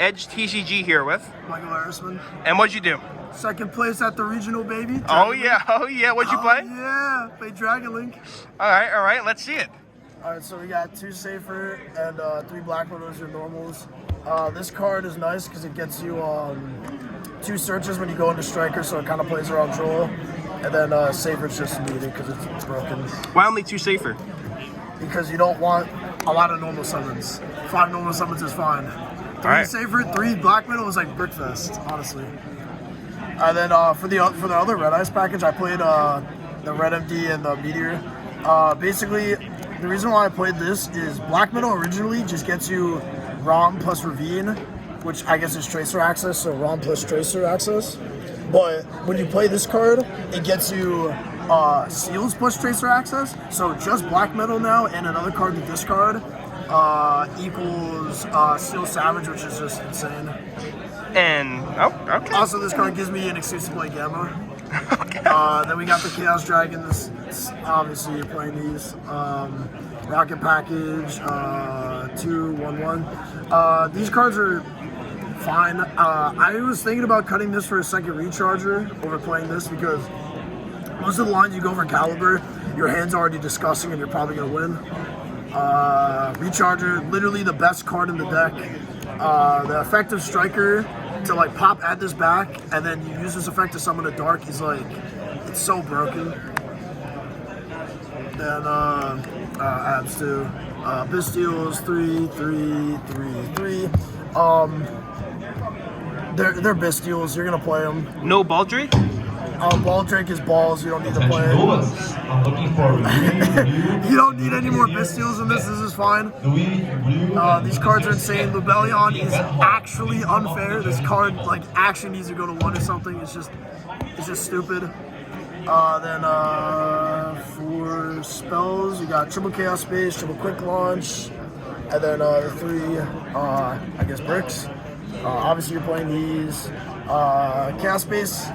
Edge TCG here with. Michael Harrisman. And what'd you do? Second place at the regional, baby. Oh yeah. What'd you play? Yeah, played Dragon Link. All right, let's see it. All right, so we got 2 Safer and 3 Black Widows, your normals. This card is nice because it gets you 2 searches when you go into Striker, so it kind of plays around Troll. And then Safer's just needed because it's broken. Why only 2 Safer? Because you don't want a lot of normal summons. 5 normal summons is fine. 3 Safer, 3 Black Widow was like Brickfest, honestly. And then for the other Red Ice package, I played the Red MD and the Meteor. Basically, the reason why I played this is Black Widow originally just gets you ROM plus Ravine, which I guess is Tracer access, so ROM plus Tracer access. But when you play this card, it gets you Seals plus Tracer access. So just Black Metal now and another card to discard equals Seal Savage, which is just insane. And, okay. Also, this card gives me an excuse to play Gamma. Okay. Then we got the Chaos Dragons. Obviously, you're playing these. Rocket Package, 2/1/1. These cards are fine. I was thinking about cutting this for a second recharger over playing this because most of the lines you go for Caliber, your hand's already disgusting and you're probably going to win. Recharger, literally the best card in the deck. The effective Striker to like pop add this back and then you use this effect to summon a Dark is like, it's so broken. Then abs too. Bestials 3, 3, 3, 3. They're Bestials. You're gonna play them. No Baldric? Baldric is balls. You don't need to play it. You don't need any more Bestials in this. This is fine. These cards are insane. Lubellion is actually unfair. This card like actually needs to go to 1 or something. It's just stupid. Then for spells, you got triple Chaos Space, triple Quick Launch, and then the 3, I guess, bricks. Obviously, you're playing these. Chaos Space,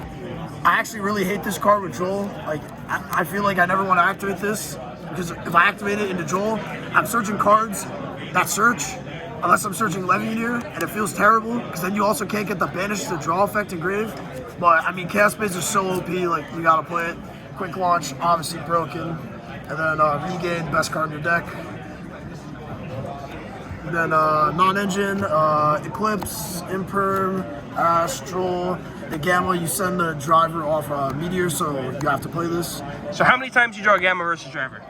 I actually really hate this card with Joel. Like, I feel like I never want to activate this because if I activate it into Joel, I'm searching cards that search. Unless I'm searching Levianeer, and it feels terrible because then you also can't get the Banish to draw effect in Grave. But I mean, Chaos Space is so OP, like you gotta play it. Quick Launch, obviously broken, and then Regain, best card in your deck. And then non-engine, Eclipse, Imperm, Astral. The Gamma, you send the driver off Meteor, so you have to play this. So how many times you draw Gamma versus driver?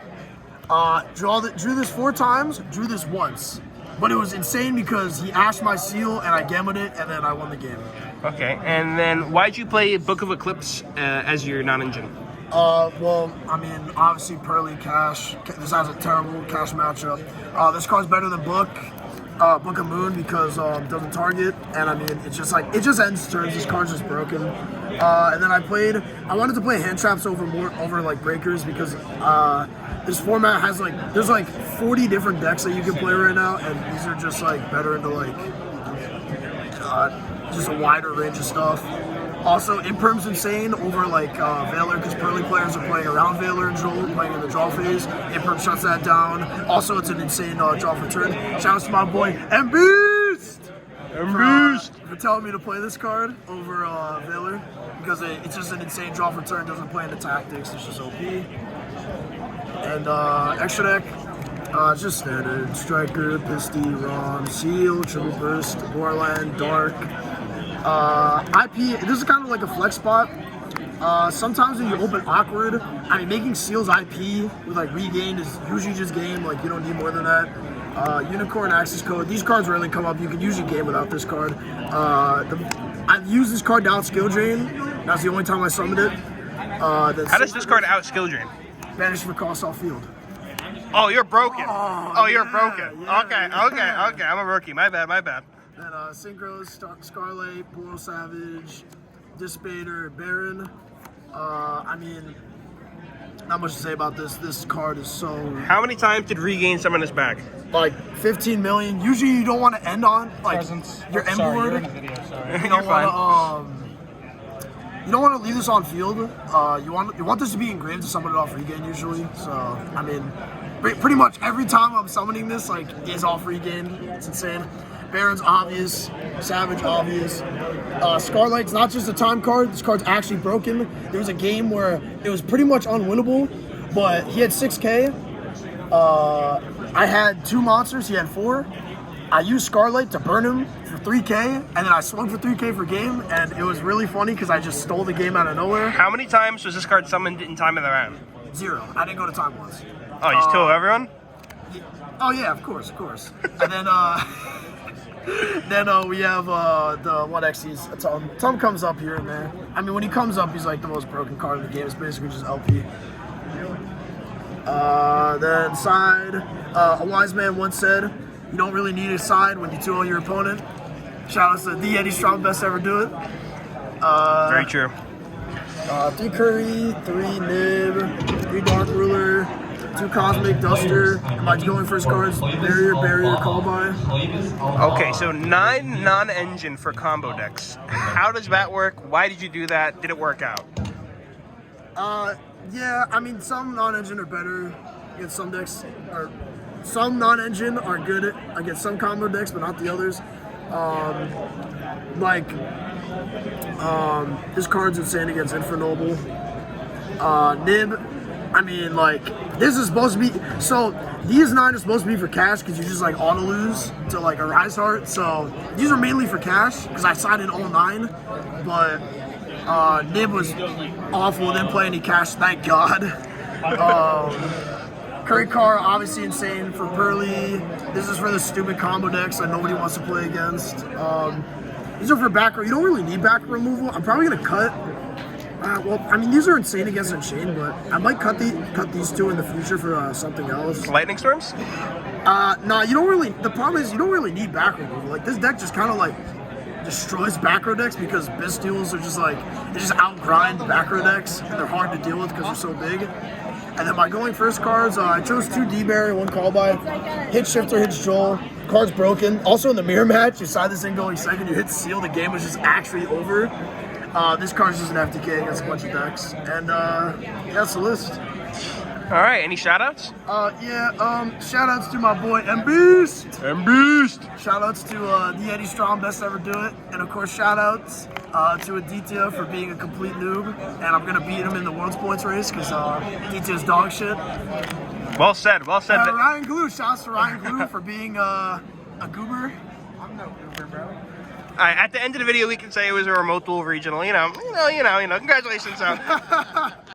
Drew this 4 times, drew this once. But it was insane because he ashed my seal and I gammed it and then I won the game. Okay, and then why'd you play Book of Eclipse as your non-engine? Well, I mean, obviously Pearly Cash. This has a terrible Cash matchup. This card's better than Book of Moon because it doesn't target. And I mean, it's just like, it just ends turns. This card's just broken. And then I wanted to play hand traps over like breakers because this format has like, there's like 40 different decks that you can play right now, and these are just like better into like just a wider range of stuff. Also, Imperm's insane over like Veiler because Pearly players are playing around Veiler and Joel, playing in the draw phase. Imperm shuts that down. Also, it's an insane draw for turn. Shout out to my boy M-Beast! For telling me to play this card over Veiler because it's just an insane draw for turn. Doesn't play into tactics. It's just OP. And extra deck, it's just standard. Striker, Pisty, Rom, Seal, Triple Burst, Warland, Dark. IP, this is kind of like a flex spot. Sometimes when you open Awkward, I mean, making Seals IP with like Regain is usually just game, like you don't need more than that. Unicorn, Access Code, these cards rarely come up. You can usually game without this card. I've used this card to out skill drain. That's the only time I summoned it. How does this card out skill drain? Banish for cost off field. Oh, you're broken. You're Yeah, broken. yeah, Okay. I'm a rookie. My bad. Then Synchros, Scarlet, Boral Savage, Dissipator, Baron. I mean, not much to say about this. This card is so... How many times did Regain summon this back? Like 15 million. Usually you don't want to end on like your end board. You're in the video, sorry. You don't want to you don't want to leave this on field. You want this to be engraved to summon it off Regain usually. So I mean, pretty much every time I'm summoning this like is off Regain. It's insane. Baron's obvious. Savage obvious. Scarlight's not just a time card. This card's actually broken. There was a game where it was pretty much unwinnable, but he had 6K. I had 2 monsters. He had 4. I used Scarlight to burn him for 3K, and then I swung for 3K for game, and it was really funny because I just stole the game out of nowhere. How many times was this card summoned in time of the round? 0. I didn't go to time once. Oh, you just killed everyone? Oh yeah, of course. And then we have the 1x's Tom. Tom comes up here and there. I mean, when he comes up, he's like the most broken card in the game. It's basically just LP. Then side. A wise man once said, "You don't really need a side when you 2-0 your opponent." Shout out to the Eddie Strong, best ever do it. Very true. 3 Curry, 3 Nib, 3 Dark Ruler, 2 Cosmic Duster. Am I going first cards? Barrier, Call By. Okay, so 9 non-engine for combo decks. How does that work? Why did you do that? Did it work out? Yeah, I mean, some non-engine are better against some decks, or some non-engine are good against some combo decks, but not the others. This card's insane against Infernoble. Nib, I mean, like, this is supposed to be, so these 9 are supposed to be for cash because you just like auto lose to like a Rise Heart. So these are mainly for cash because I signed in all 9, but Nib was awful, didn't play any cash, thank God. Curry Carr, obviously insane for Pearly. This is for the stupid combo decks that nobody wants to play against. These are for back row. You don't really need back removal. I'm probably gonna cut. Well, I mean, these are insane against Unchained, but I might cut these 2 in the future for something else. Lightning Storms? No, you don't really. The problem is you don't really need back removal. Like, this deck just kind of like destroys back row decks because Bystials are just like, they just outgrind back row decks, and they're hard to deal with because they're so big. And then my going first cards, I chose 2 D-Barrier, 1 Call By, hit Shifter, hits Joel. Card's broken. Also in the mirror match, you side this thing going second, you hit Seal, the game was just actually over. This card's just an FTK against a bunch of decks. And that's the list. Alright, any shoutouts? Shoutouts to my boy M-Beast. M-Beast! Shoutouts to the Eddie Strong, best ever do it. And of course, shoutouts to Aditya for being a complete noob. And I'm gonna beat him in the World's Points race because Aditya's dog shit. Well said, well said. Ryan Glue, shouts to Ryan Glue for being a goober. I'm no goober, bro. Alright, at the end of the video, we can say it was a remote duel regional. You know, congratulations.